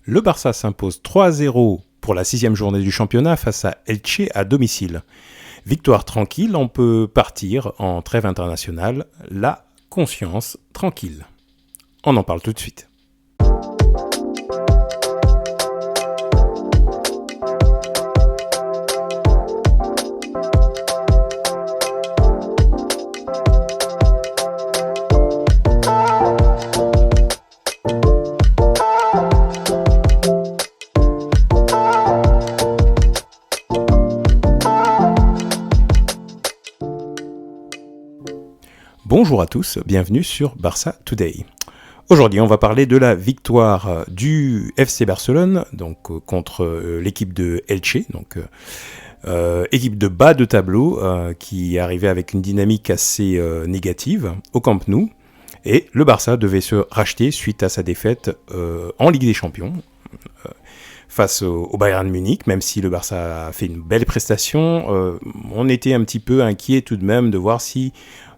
Le Barça s'impose 3-0 pour la 6e journée du championnat face à Elche à domicile. Victoire tranquille, on peut partir en trêve internationale, la conscience tranquille. On en parle tout de suite. Bonjour à tous, bienvenue sur Barça Today. Aujourd'hui, on va parler de la victoire du FC Barcelone contre l'équipe de Elche, équipe de bas de tableau qui arrivait avec une dynamique assez négative au Camp Nou. Et le Barça devait se racheter suite à sa défaite en Ligue des Champions face au Bayern Munich. Même si le Barça a fait une belle prestation, on était un petit peu inquiet tout de même de voir si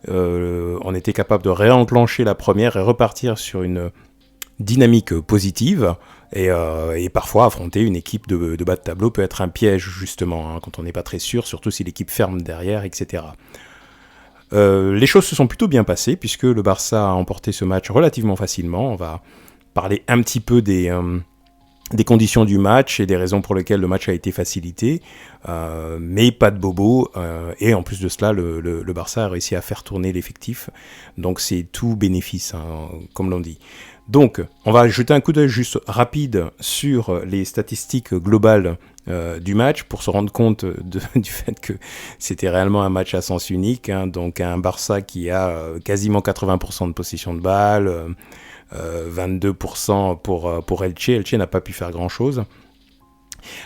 on était capable de réenclencher la première et repartir sur une dynamique positive et parfois affronter une équipe de bas de tableau peut être un piège justement quand on n'est pas très sûr, surtout si l'équipe ferme derrière, etc. Les choses se sont plutôt bien passées puisque le Barça a emporté ce match relativement facilement. On va parler un petit peu des conditions du match et des raisons pour lesquelles le match a été facilité, mais pas de bobo, et en plus de cela, le Barça a réussi à faire tourner l'effectif, donc c'est tout bénéfice, comme l'on dit. Donc, on va jeter un coup d'œil juste rapide sur les statistiques globales du match pour se rendre compte du fait que c'était réellement un match à sens unique, donc un Barça qui a quasiment 80% de possession de balle, 22% pour Elche. Elche n'a pas pu faire grand-chose.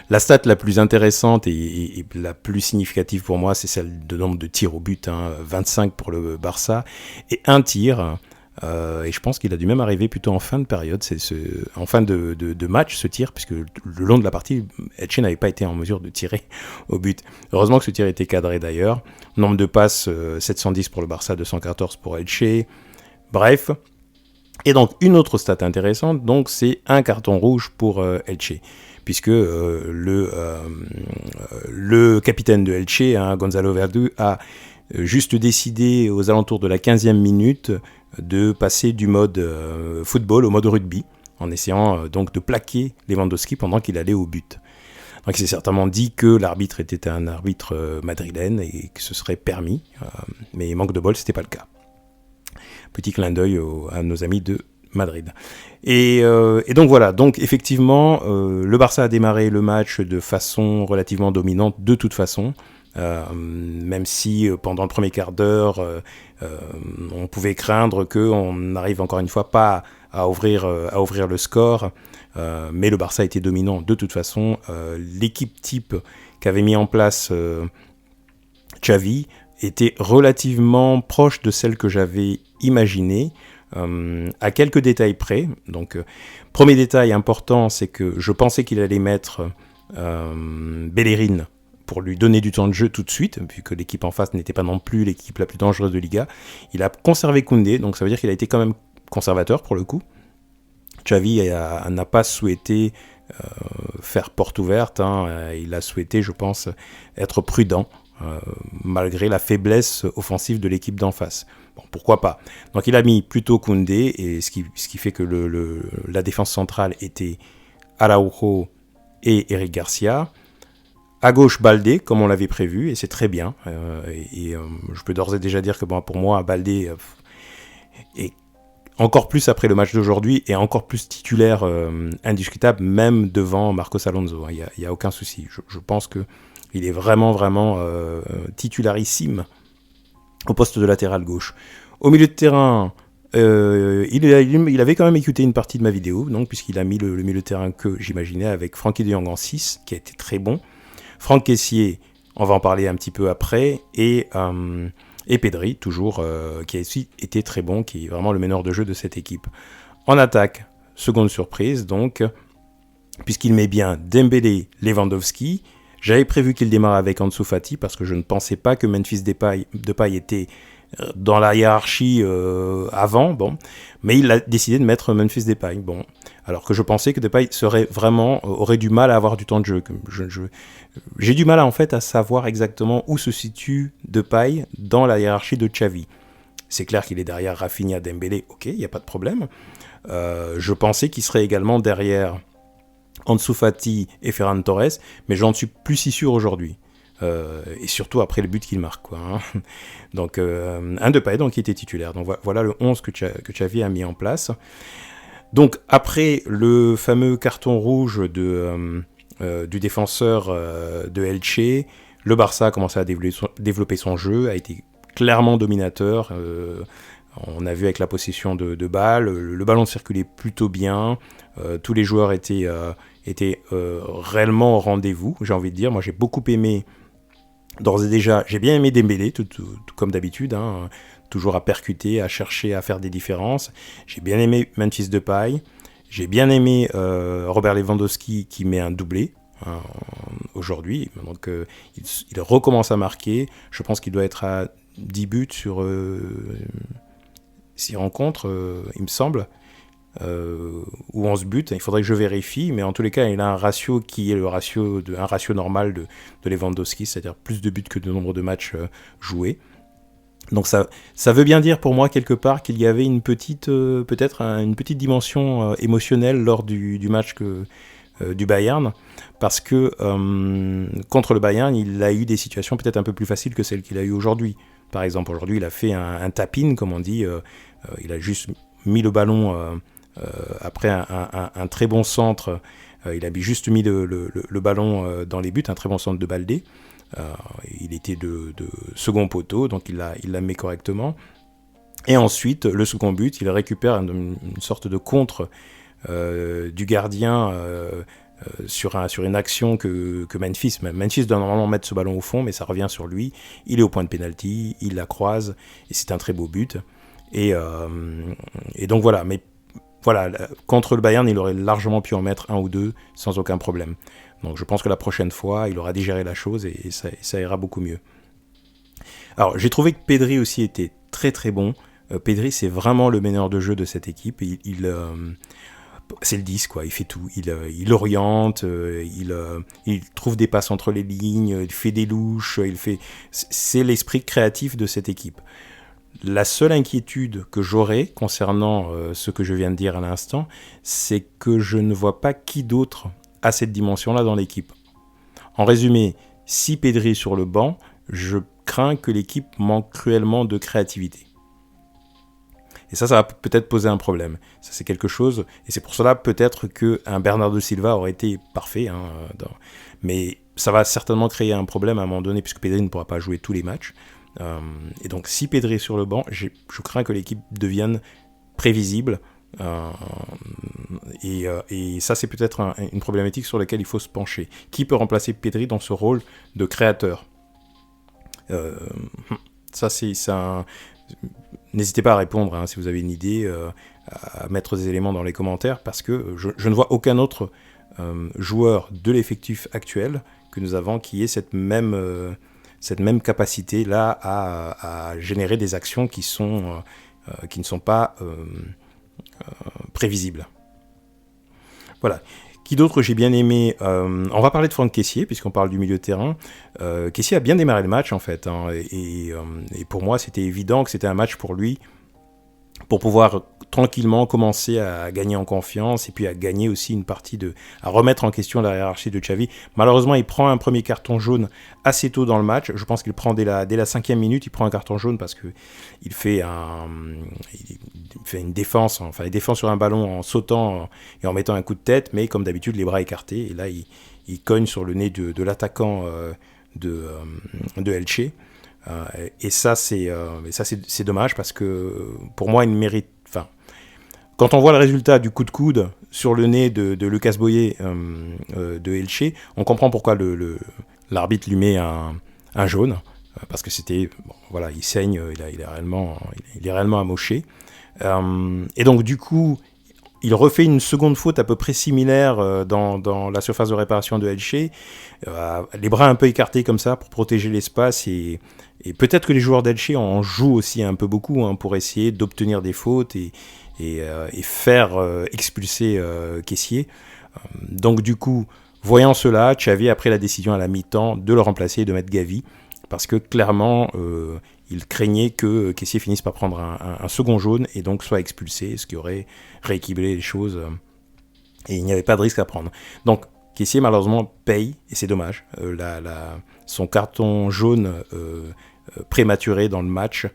La stat la plus intéressante et la plus significative pour moi, c'est celle de nombre de tirs au but, 25 pour le Barça, et un tir, et je pense qu'il a dû même arriver plutôt en fin de période, en fin de match ce tir, puisque le long de la partie, Elche n'avait pas été en mesure de tirer au but. Heureusement que ce tir était cadré d'ailleurs. Nombre de passes, 710 pour le Barça, 214 pour Elche. Bref. Et donc, une autre stat intéressante, donc, c'est un carton rouge pour Elche, puisque le capitaine de Elche, Gonzalo Verdu, a juste décidé aux alentours de la 15e minute de passer du mode football au mode rugby, en essayant donc de plaquer Lewandowski pendant qu'il allait au but. Donc, il s'est certainement dit que l'arbitre était un arbitre madrilène et que ce serait permis, mais manque de bol, c'était pas le cas. Petit clin d'œil à nos amis de Madrid. Et donc voilà, donc effectivement, le Barça a démarré le match de façon relativement dominante de toute façon, même si pendant le premier quart d'heure, on pouvait craindre qu'on n'arrive encore une fois pas à ouvrir le score, mais le Barça était dominant de toute façon. L'équipe type qu'avait mis en place Xavi était relativement proche de celle que j'avais imaginée, à quelques détails près. Donc, premier détail important, c'est que je pensais qu'il allait mettre Bellerín pour lui donner du temps de jeu tout de suite, vu que l'équipe en face n'était pas non plus l'équipe la plus dangereuse de Liga. Il a conservé Koundé, donc ça veut dire qu'il a été quand même conservateur pour le coup. Xavi n'a pas souhaité faire porte ouverte, il a souhaité, je pense, être prudent, malgré la faiblesse offensive de l'équipe d'en face. Bon, pourquoi pas. Donc il a mis plutôt Koundé, et ce qui fait que la défense centrale était Araujo et Eric Garcia. À gauche, Baldé, comme on l'avait prévu, et c'est très bien. Je peux d'ores et déjà dire que pour moi, Baldé est encore plus après le match d'aujourd'hui, et encore plus titulaire indiscutable, même devant Marcos Alonso. Il n'y a aucun souci. Je pense qu'il est vraiment, vraiment titularissime au poste de latéral gauche. Au milieu de terrain, il avait quand même écouté une partie de ma vidéo, donc, puisqu'il a mis le milieu de terrain que j'imaginais avec Frenkie de Jong en 6, qui a été très bon. Franck Kessié, on va en parler un petit peu après, et Pedri, toujours, qui a aussi été très bon, qui est vraiment le meneur de jeu de cette équipe. En attaque, seconde surprise, donc, puisqu'il met bien Dembélé, Lewandowski. J'avais prévu qu'il démarre avec Ansu Fati parce que je ne pensais pas que Memphis Depay était dans la hiérarchie avant, bon, mais il a décidé de mettre Memphis Depay, bon, alors que je pensais que Depay aurait du mal à avoir du temps de jeu. J'ai du mal en fait à savoir exactement où se situe Depay dans la hiérarchie de Xavi. C'est clair qu'il est derrière Rafinha, Dembélé, ok, il n'y a pas de problème. Je pensais qu'il serait également derrière Ansu Fati et Ferran Torres, mais j'en suis plus si sûr aujourd'hui. Et surtout après le but qu'il marque, quoi, hein. Donc un Depay donc, qui était titulaire. Donc voilà le 11 que Xavi a mis en place. Donc après le fameux carton rouge du défenseur de Elche, le Barça a commencé à développer son jeu, a été clairement dominateur. On a vu avec la possession de balles, le ballon circulait plutôt bien, tous les joueurs étaient réellement au rendez-vous, j'ai envie de dire. Moi j'ai beaucoup aimé, d'ores et déjà, j'ai bien aimé Dembélé, tout comme d'habitude, hein, toujours à percuter, à chercher à faire des différences. J'ai bien aimé Memphis Depay, j'ai bien aimé Robert Lewandowski qui met un doublé aujourd'hui, donc il recommence à marquer. Je pense qu'il doit être à 10 buts sur 6 rencontres, il me semble, ou 11 buts, il faudrait que je vérifie, mais en tous les cas, il a un ratio qui est un ratio normal de Lewandowski, c'est-à-dire plus de buts que de nombre de matchs joués. Donc ça veut bien dire pour moi quelque part qu'il y avait peut-être une petite dimension émotionnelle lors du match du Bayern, parce que contre le Bayern, il a eu des situations peut-être un peu plus faciles que celles qu'il a eues aujourd'hui. Par exemple, aujourd'hui, il a fait un tap-in, comme on dit, il a juste mis le ballon après un très bon centre, il a juste mis le ballon dans les buts, un très bon centre de Baldé. Il était de second poteau, donc il l'a mis correctement. Et ensuite, le second but, il récupère une sorte de contre du gardien sur une action que Memphis doit normalement mettre ce ballon au fond, mais ça revient sur lui. Il est au point de pénalty, il la croise, et c'est un très beau but. Et donc voilà, mais voilà, contre le Bayern, il aurait largement pu en mettre un ou deux sans aucun problème. Donc je pense que la prochaine fois, il aura digéré la chose et ça ira beaucoup mieux. Alors j'ai trouvé que Pedri aussi était très très bon. Pedri, c'est vraiment le meneur de jeu de cette équipe. C'est le 10, quoi. Il fait tout. Il oriente, il trouve des passes entre les lignes, il fait des louches, c'est l'esprit créatif de cette équipe. La seule inquiétude que j'aurais concernant ce que je viens de dire à l'instant, c'est que je ne vois pas qui d'autre a cette dimension-là dans l'équipe. En résumé, si Pedri est sur le banc, je crains que l'équipe manque cruellement de créativité. Et ça va peut-être poser un problème. Ça, c'est quelque chose, et c'est pour cela peut-être qu'un Bernardo Silva aurait été parfait, hein, mais ça va certainement créer un problème à un moment donné, puisque Pedri ne pourra pas jouer tous les matchs. Et donc, si Pedri est sur le banc, je crains que l'équipe devienne prévisible. Et ça, c'est peut-être une problématique sur laquelle il faut se pencher. Qui peut remplacer Pedri dans ce rôle de créateur ? Ça, c'est ça. N'hésitez pas à répondre, hein, si vous avez une idée, à mettre des éléments dans les commentaires, parce que je ne vois aucun autre joueur de l'effectif actuel que nous avons qui ait cette même capacité-là à générer des actions qui ne sont pas prévisibles. Voilà. Qui d'autre j'ai bien aimé, on va parler de Franck Kessié, puisqu'on parle du milieu de terrain. Kessié a bien démarré le match, en fait, hein, et pour moi, c'était évident que c'était un match pour lui, pour pouvoir tranquillement commencer à gagner en confiance, et puis à gagner aussi à remettre en question la hiérarchie de Xavi. Malheureusement, il prend un premier carton jaune assez tôt dans le match. Je pense qu'il prend dès la 5e minute, il prend un carton jaune parce qu'il fait une défense, enfin il défend sur un ballon en sautant et en mettant un coup de tête, mais comme d'habitude, les bras écartés, et là, il cogne sur le nez de l'attaquant de Elche. Et ça, c'est dommage parce que pour moi, il mérite. Enfin, quand on voit le résultat du coup de coude sur le nez de Lucas Boyer de Elche, on comprend pourquoi l'arbitre lui met un jaune, parce que c'était, voilà, il saigne, il est réellement amoché. Et donc du coup, il refait une seconde faute à peu près similaire dans la surface de réparation de Elche, les bras un peu écartés comme ça pour protéger l'espace, et peut-être que les joueurs d'Elche en jouent aussi un peu beaucoup pour essayer d'obtenir des fautes et faire expulser Kessié. Donc du coup, voyant cela, Xavi a pris la décision à la mi-temps de le remplacer et de mettre Gavi, parce que clairement, il craignait que Kessié finisse par prendre un second jaune et donc soit expulsé, ce qui aurait rééquilibré les choses, et il n'y avait pas de risque à prendre. Donc Kessié malheureusement paye, et c'est dommage, son carton jaune prématuré dans le match,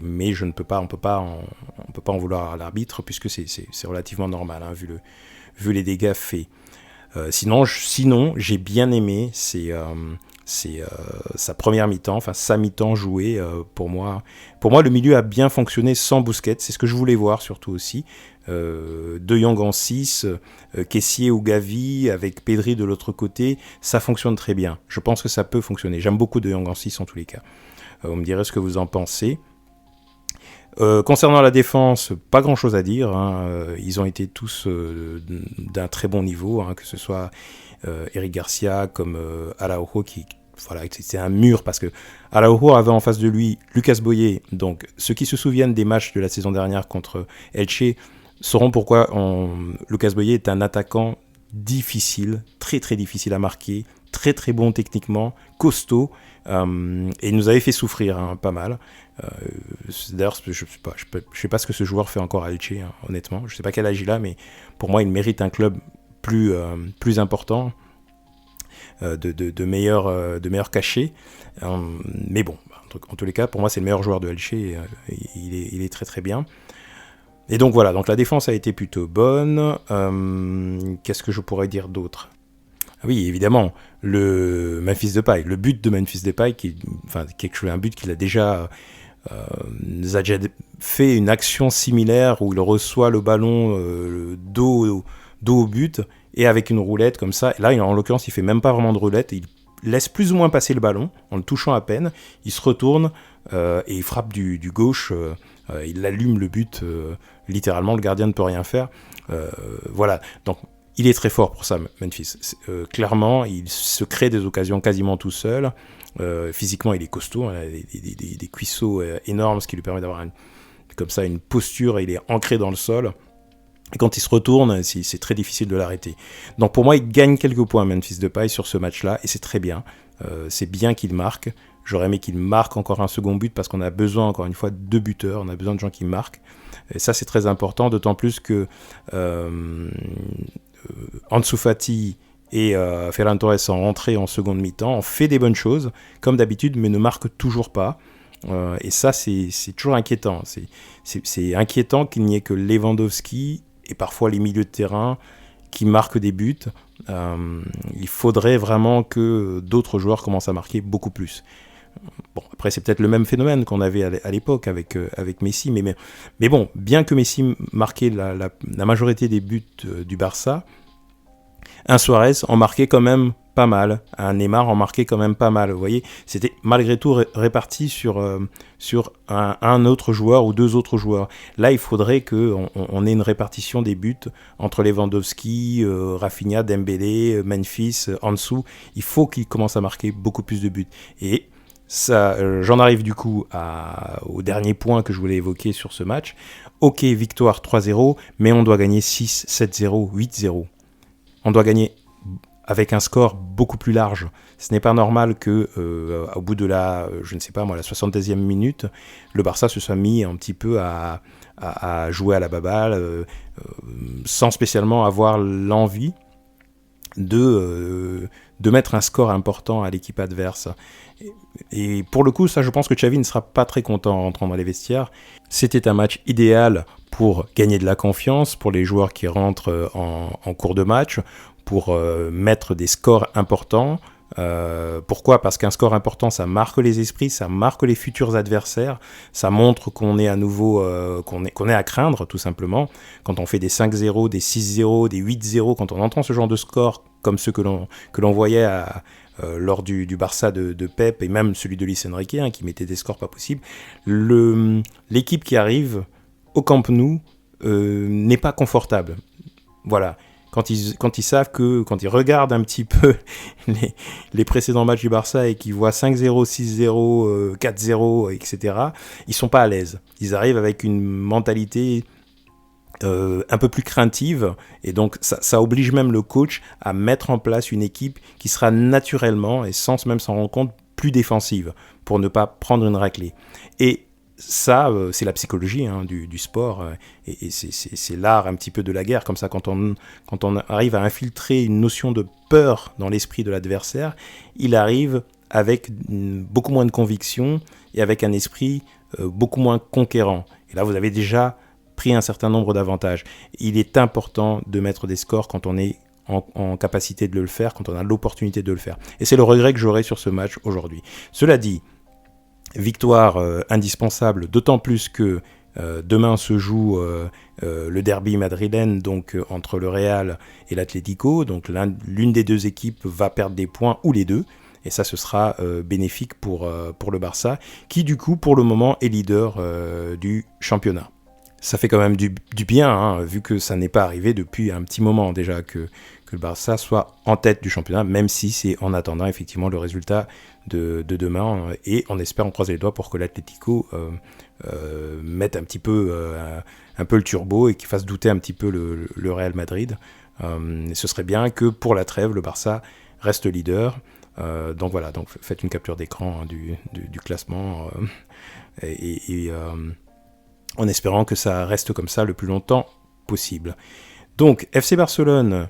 mais on peut pas en vouloir à l'arbitre, puisque c'est relativement normal, vu les dégâts faits. Sinon, j'ai bien aimé sa première mi-temps, enfin sa mi-temps jouée. Pour moi, le milieu a bien fonctionné sans Busquets, c'est ce que je voulais voir surtout aussi. De Jong en 6, Kessié ou Gavi avec Pedri de l'autre côté, ça fonctionne très bien. Je pense que ça peut fonctionner. J'aime beaucoup De Jong en 6 en tous les cas. Vous me direz ce que vous en pensez. Concernant la défense, pas grand chose à dire, ils ont été tous d'un très bon niveau, que ce soit Eric Garcia comme Araujo, c'était un mur, parce que Araujo avait en face de lui Lucas Boyer. Donc ceux qui se souviennent des matchs de la saison dernière contre Elche sauront pourquoi Lucas Boyer est un attaquant difficile, très très difficile à marquer, très très bon techniquement, costaud, et il nous avait fait souffrir pas mal. D'ailleurs, je sais pas ce que ce joueur fait encore à Elche, honnêtement. Je sais pas quel âge il a, mais pour moi, il mérite un club plus important, de meilleurs cachets. Mais bon, en tous les cas, pour moi, c'est le meilleur joueur de Elche. Il est très très bien. Et donc voilà, donc la défense a été plutôt bonne. Qu'est-ce que je pourrais dire d'autre ? Oui, évidemment, le Memphis Depay, le but de Memphis Depay, un but qu'il a déjà fait une action similaire où il reçoit le ballon dos au but, et avec une roulette comme ça. Et là, en l'occurrence, il fait même pas vraiment de roulette, il laisse plus ou moins passer le ballon en le touchant à peine, il se retourne et il frappe du gauche, il allume le but, littéralement, le gardien ne peut rien faire. Voilà, donc il est très fort pour ça, Memphis. Clairement, il se crée des occasions quasiment tout seul. Physiquement, il est costaud, des cuisseaux énormes, ce qui lui permet d'avoir une posture, et il est ancré dans le sol. Et quand il se retourne, c'est très difficile de l'arrêter. Donc pour moi, il gagne quelques points, Memphis Depay, sur ce match-là, et c'est très bien. C'est bien qu'il marque. J'aurais aimé qu'il marque encore un second but, parce qu'on a besoin, encore une fois, de buteurs. On a besoin de gens qui marquent. Et ça, c'est très important, d'autant plus que Ansu Fati et Ferran Torres sont rentrés en seconde mi-temps, ont fait des bonnes choses, comme d'habitude, mais ne marquent toujours pas. Et ça, c'est toujours inquiétant. C'est inquiétant qu'il n'y ait que Lewandowski et parfois les milieux de terrain qui marquent des buts. Il faudrait vraiment que d'autres joueurs commencent à marquer beaucoup plus. Bon, après, c'est peut-être le même phénomène qu'on avait à l'époque avec Messi, mais bon, bien que Messi marquait la majorité des buts du Barça, un Suarez en marquait quand même pas mal, un Neymar en marquait quand même pas mal, vous voyez, c'était malgré tout réparti sur un autre joueur ou deux autres joueurs. Là, il faudrait qu'on ait une répartition des buts entre Lewandowski, Rafinha, Dembélé, Memphis, Ansu. Il faut qu'ils commencent à marquer beaucoup plus de buts. Et ça, j'en arrive du coup au dernier point que je voulais évoquer sur ce match. Ok, victoire 3-0, mais on doit gagner 6, 7-0, 8-0. On doit gagner avec un score beaucoup plus large. Ce n'est pas normal que au bout de la 70e minute, le Barça se soit mis un petit peu à jouer à la baballe, sans spécialement avoir l'envie de mettre un score important à l'équipe adverse. Et pour le coup, ça, je pense que Xavi ne sera pas très content en rentrant dans les vestiaires. C'était un match idéal pour gagner de la confiance, pour les joueurs qui rentrent en cours de match, pour mettre des scores importants. Pourquoi ? Parce qu'un score important, ça marque les esprits, ça marque les futurs adversaires, ça montre qu'on est à nouveau, qu'on est à craindre, tout simplement. Quand on fait des 5-0, des 6-0, des 8-0, quand on entend ce genre de score, comme ceux que l'on voyait lors du Barça de Pep, et même celui de Luis Enrique, qui mettait des scores pas possibles, l'équipe qui arrive au Camp Nou n'est pas confortable. Voilà. Quand ils savent que, quand ils regardent un petit peu les précédents matchs du Barça et qu'ils voient 5-0, 6-0, 4-0, etc., ils sont pas à l'aise. Ils arrivent avec une mentalité un peu plus craintive, et donc ça oblige même le coach à mettre en place une équipe qui sera naturellement, et sans même s'en rendre compte, plus défensive, pour ne pas prendre une raclée. Et ça, c'est la psychologie du sport, et c'est l'art un petit peu de la guerre, comme ça, quand on arrive à infiltrer une notion de peur dans l'esprit de l'adversaire, il arrive avec beaucoup moins de conviction, et avec un esprit beaucoup moins conquérant. Et là, vous avez déjà pris un certain nombre d'avantages. Il est important de mettre des scores quand on est en capacité de le faire, quand on a l'opportunité de le faire. Et c'est le regret que j'aurai sur ce match aujourd'hui. Cela dit, victoire indispensable, d'autant plus que demain se joue le derby madrilène, donc entre le Real et l'Atlético. Donc l'une des deux équipes va perdre des points, ou les deux. Et ça, ce sera bénéfique pour le Barça, qui du coup, pour le moment, est leader du championnat. Ça fait quand même du bien, vu que ça n'est pas arrivé depuis un petit moment déjà que le Barça soit en tête du championnat, même si c'est en attendant effectivement le résultat de demain, et on espère, on croise les doigts pour que l'Atlético mette un peu le turbo et qu'il fasse douter un petit peu le Real Madrid. Ce serait bien que pour la trêve, le Barça reste leader. Donc voilà, donc faites une capture d'écran du classement en espérant que ça reste comme ça le plus longtemps possible. Donc, FC Barcelone,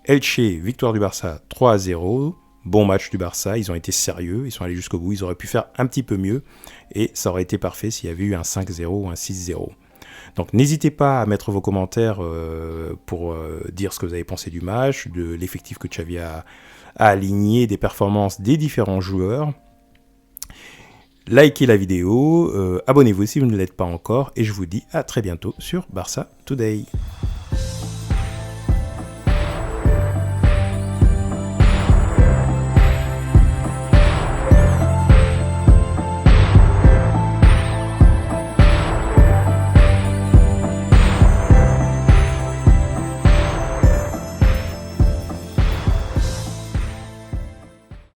Elche, victoire du Barça 3-0. Bon match du Barça, ils ont été sérieux, ils sont allés jusqu'au bout, ils auraient pu faire un petit peu mieux, et ça aurait été parfait s'il y avait eu un 5-0 ou un 6-0. Donc n'hésitez pas à mettre vos commentaires pour dire ce que vous avez pensé du match, de l'effectif que Xavi a aligné, des performances des différents joueurs. Likez la vidéo, abonnez-vous si vous ne l'êtes pas encore, et je vous dis à très bientôt sur Barça Today.